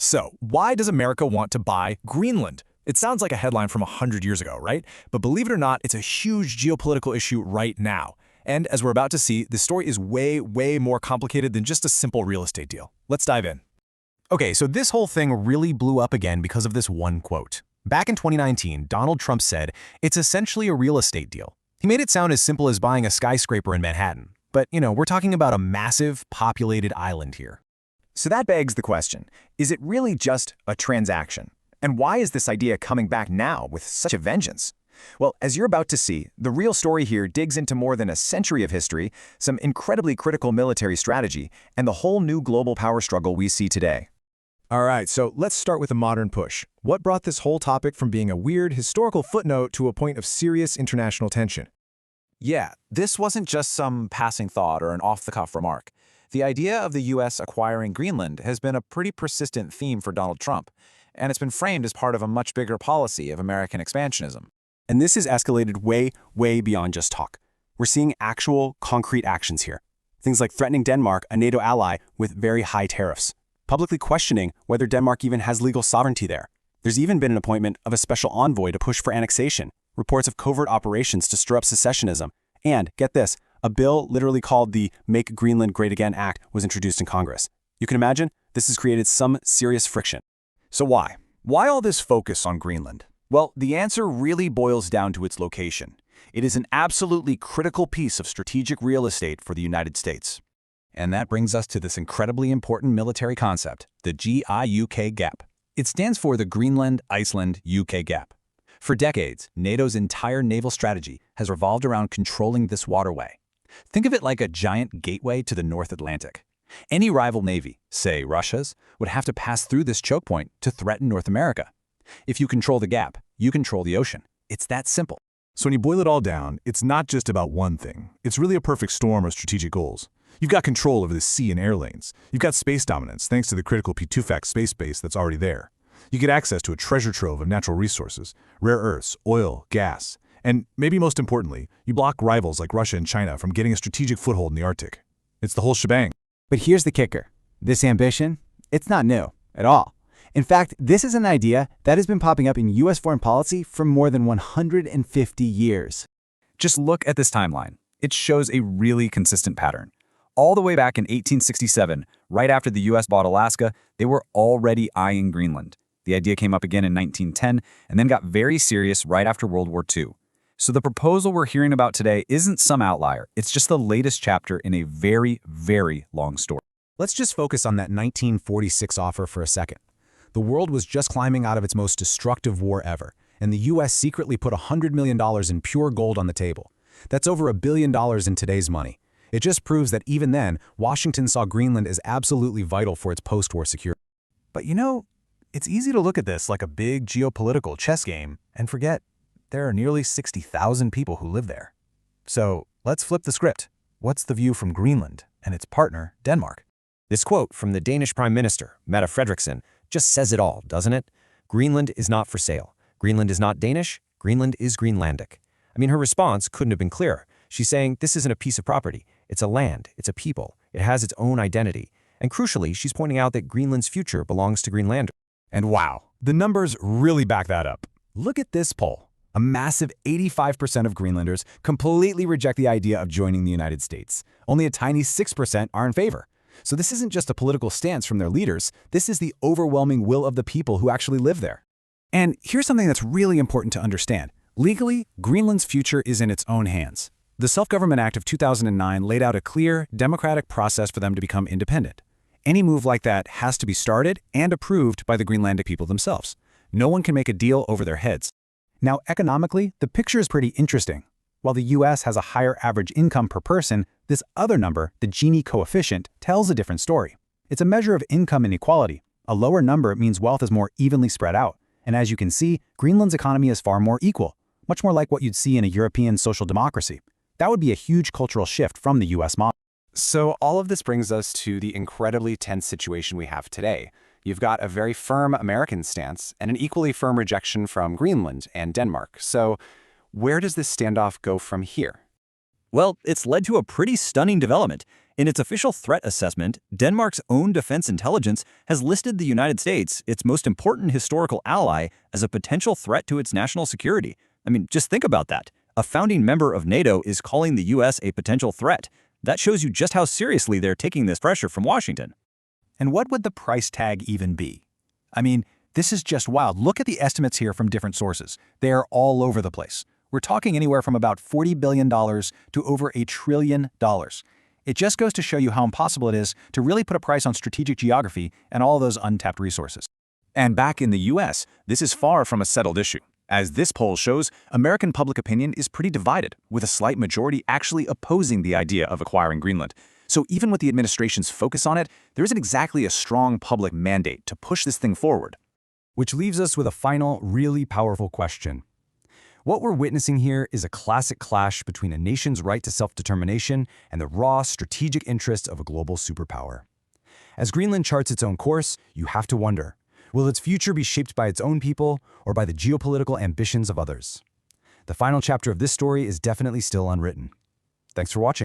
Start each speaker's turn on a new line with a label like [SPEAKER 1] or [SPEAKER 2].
[SPEAKER 1] So, why does America want to buy Greenland? It sounds like a headline from 100 years ago, right? But believe it or not, it's a huge geopolitical issue right now. And as we're about to see, the story is way more complicated than just a simple real estate deal. Let's dive in. Okay, so this whole thing really blew up again because of this one quote. Back in 2019, Donald Trump said, "It's essentially a real estate deal." He made it sound as simple as buying a skyscraper in Manhattan. But, we're talking about a massive, populated island here.
[SPEAKER 2] So that begs the question, is it really just a transaction? And why is this idea coming back now with such a vengeance? Well, as you're about to see, the real story here digs into more than a century of history, some incredibly critical military strategy, and the whole new global power struggle we see today.
[SPEAKER 1] All right, so let's start with the modern push. What brought this whole topic from being a weird historical footnote to a point of serious international tension?
[SPEAKER 3] Yeah, this wasn't just some passing thought or an off-the-cuff remark. The idea of the U.S. acquiring Greenland has been a pretty persistent theme for Donald Trump, and it's been framed as part of a much bigger policy of American expansionism.
[SPEAKER 4] And this has escalated way beyond just talk. We're seeing actual, concrete actions here. Things like threatening Denmark, a NATO ally, with very high tariffs. Publicly questioning whether Denmark even has legal sovereignty there. There's even been an appointment of a special envoy to push for annexation, reports of covert operations to stir up secessionism, and, get this, a bill literally called the Make Greenland Great Again Act was introduced in Congress. You can imagine this has created some serious friction.
[SPEAKER 2] So why? Why all this focus on Greenland? Well, the answer really boils down to its location. It is an absolutely critical piece of strategic real estate for the United States.
[SPEAKER 3] And that brings us to this incredibly important military concept, the GIUK gap. It stands for the Greenland-Iceland-UK gap. For decades, NATO's entire naval strategy has revolved around controlling this waterway. Think of it like a giant gateway to the North Atlantic. Any rival navy, say Russia's, would have to pass through this choke point to threaten North America. If you control the gap, you control the ocean. It's that simple.
[SPEAKER 5] So when you boil it all down, it's not just about one thing. It's really a perfect storm of strategic goals. You've got control over the sea and air lanes. You've got space dominance thanks to the critical P2FAC space base that's already there. You get access to a treasure trove of natural resources, rare earths, oil, gas, and maybe most importantly, you block rivals like Russia and China from getting a strategic foothold in the Arctic. It's the whole shebang.
[SPEAKER 6] But here's the kicker. This ambition, it's not new at all. In fact, this is an idea that has been popping up in U.S. foreign policy for more than 150 years.
[SPEAKER 3] Just look at this timeline. It shows a really consistent pattern. All the way back in 1867, right after the U.S. bought Alaska, they were already eyeing Greenland. The idea came up again in 1910 and then got very serious right after World War II. So the proposal we're hearing about today isn't some outlier. It's just the latest chapter in a very long story.
[SPEAKER 1] Let's just focus on that 1946 offer for a second. The world was just climbing out of its most destructive war ever, and the U.S. secretly put $100 million in pure gold on the table. That's over $1 billion in today's money. It just proves that even then, Washington saw Greenland as absolutely vital for its post-war security. But it's easy to look at this like a big geopolitical chess game and forget there are nearly 60,000 people who live there. So let's flip the script. What's the view from Greenland and its partner, Denmark?
[SPEAKER 7] This quote from the Danish Prime Minister, Mette Frederiksen, just says it all, doesn't it? Greenland is not for sale. Greenland is not Danish. Greenland is Greenlandic. I mean, her response couldn't have been clearer. She's saying this isn't a piece of property. It's a land. It's a people. It has its own identity. And crucially, she's pointing out that Greenland's future belongs to Greenlanders.
[SPEAKER 1] And wow, the numbers really back that up. Look at this poll. A massive 85% of Greenlanders completely reject the idea of joining the United States. Only a tiny 6% are in favor. So this isn't just a political stance from their leaders. This is the overwhelming will of the people who actually live there. And here's something that's really important to understand. Legally, Greenland's future is in its own hands. The Self-Government Act of 2009 laid out a clear, democratic process for them to become independent. Any move like that has to be started and approved by the Greenlandic people themselves. No one can make a deal over their heads. Now, economically, the picture is pretty interesting. While the U.S. has a higher average income per person, this other number, the Gini coefficient, tells a different story. It's a measure of income inequality. A lower number means wealth is more evenly spread out. And as you can see, Greenland's economy is far more equal, much more like what you'd see in a European social democracy. That would be a huge cultural shift from the U.S. model.
[SPEAKER 4] So all of this brings us to the incredibly tense situation we have today. You've got a very firm American stance and an equally firm rejection from Greenland and Denmark. So where does this standoff go from here?
[SPEAKER 8] Well, it's led to a pretty stunning development.
[SPEAKER 3] In its official threat assessment, Denmark's own defense intelligence has listed the United States, its most important historical ally, as a potential threat to its national security. I mean, just think about that. A founding member of NATO is calling the US a potential threat. That shows you just how seriously they're taking this pressure from Washington.
[SPEAKER 4] And what would the price tag even be? I mean, this is just wild. Look at the estimates here from different sources. They are all over the place. We're talking anywhere from about $40 billion to over $1 trillion. It just goes to show you how impossible it is to really put a price on strategic geography and all those untapped resources.
[SPEAKER 2] And back in the US, this is far from a settled issue. As this poll shows, American public opinion is pretty divided, with a slight majority actually opposing the idea of acquiring Greenland. So even with the administration's focus on it, there isn't exactly a strong public mandate to push this thing forward.
[SPEAKER 3] Which leaves us with a final, really powerful question. What we're witnessing here is a classic clash between a nation's right to self-determination and the raw strategic interests of a global superpower. As Greenland charts its own course, you have to wonder, will its future be shaped by its own people or by the geopolitical ambitions of others? The final chapter of this story is definitely still unwritten. Thanks for watching.